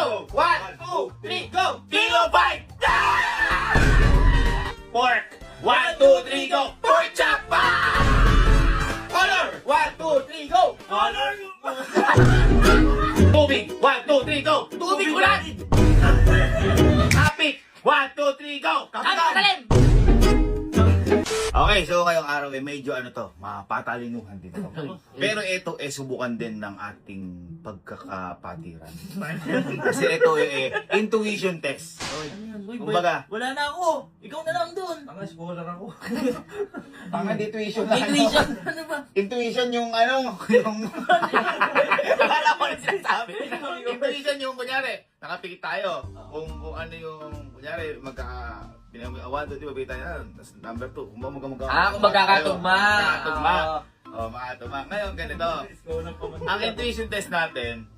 go! 1, 2, 3, go! Kilo fight! Pork! 1, 2, 3, go! Pork chop! Color! 1, 2, 3, go! Color! Tubig! 1, 2, 3, go! Tubig ulan! Topic! 1, 2, 3, go! Kalim! Okay, so ngayong araw medyo mapatalinuhan din ito. Pero ito subukan din ng ating pagkakapatiran. Kasi ito intuition test. Kumbaga, Wala na ako. Ikaw na lang dun. Scholar ako. pangan intuition na Intuition. Ano ba? Intuition yung yung akala ko na sinasabi. Intuition yung kunyari, nakapikit tayo. Kung ano yung kunyari Pinag-awan doon, di ba, bita yan. Tapos number 2, kung Kung magkakatugma. Makatugma. Ngayon, ganito. Ang intuition test natin,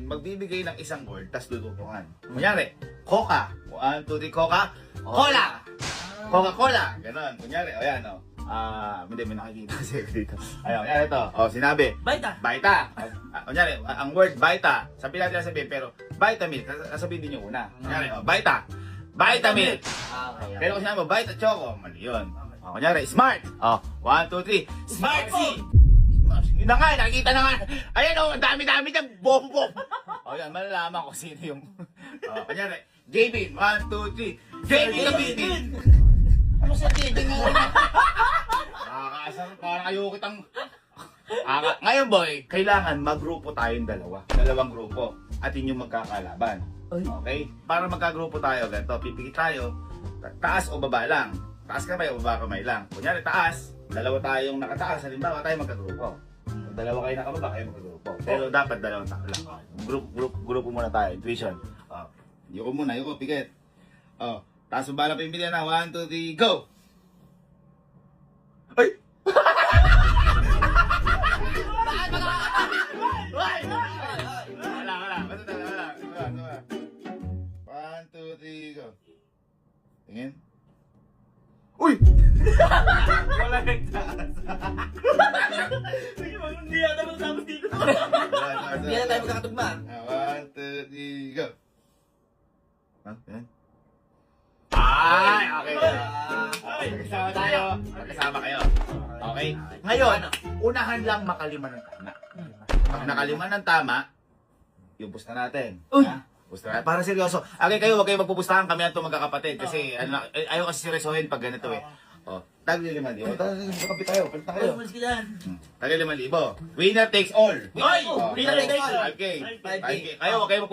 magbibigay ng isang word, tapos tututungan. Kunyari, Coca. 1, 2, 3, Coca. Cola! Coca-Cola. Ganon. Kunyari, ayan, hindi, may nakikita kasi dito. Ayan, ito. Sinabi. Baita. Baita. Kunyari, ang word baita. Sabihin natin sabihin, pero vitamin. Sasabihin din yung una. Kunyari, baita. Vitamin. Okay. Pero kung sinabi mo, Vita Choco, mali yun. Kunyari, smart. 1, 2, 3. Smart seed. Yun na nga, nakikita na nga. Ayan ang dami-dami dyan. Bombo. Yan, malalaman ko sino yung... Kunyari, J-Bean. 1, 2, 3. J-Bean. Ano sa J-Bean mo? Nakakaasar, parang ayaw kitang... Ngayon boy, kailangan magrupo tayong dalawa. Dalawang grupo. At inyong magkakalaban. Okay? Para magkagrupo tayo, ganito, pipikit tayo, taas o baba lang. Taas kamay o baba kamay lang. Kunyari taas, dalawa tayong nakataas, halimbawa tayo magkagrupo. Kung dalawa kayo nakababa, kayo magkagrupo. Pero dapat dalawang tao lang. Grupo muna tayo, intuition. Yuko muna, yuko, pikit. Taas o baba lang pipilihan na, 1, 2, 3, go! Ay! Wala. 1, 2, 3, go. Tingin. Uy! Wala nagtaas. Hindi yata matapos dito. Hindi na tayo magkakatugma. 1, 2, 3, go. Yan. Ay! Okay. Magkasama tayo. Magkasama kayo. Okay? Ngayon, unahan lang makalima ng tama. Pag nakalima ng tama, yung pusta natin. Uy! Pusta natin. Para seryoso. Okay kayo, huwag kayo magpupustahan. Kami ang magkakapatid. Kasi ayaw kasi seryosohin pag ganito Tagli 5,000. Kapit tayo. Kapit tayo. Umalis ka dyan. Tagli 5,000. Winner takes all. Ay! Winner takes all. 5K. Kayo, huwag kayo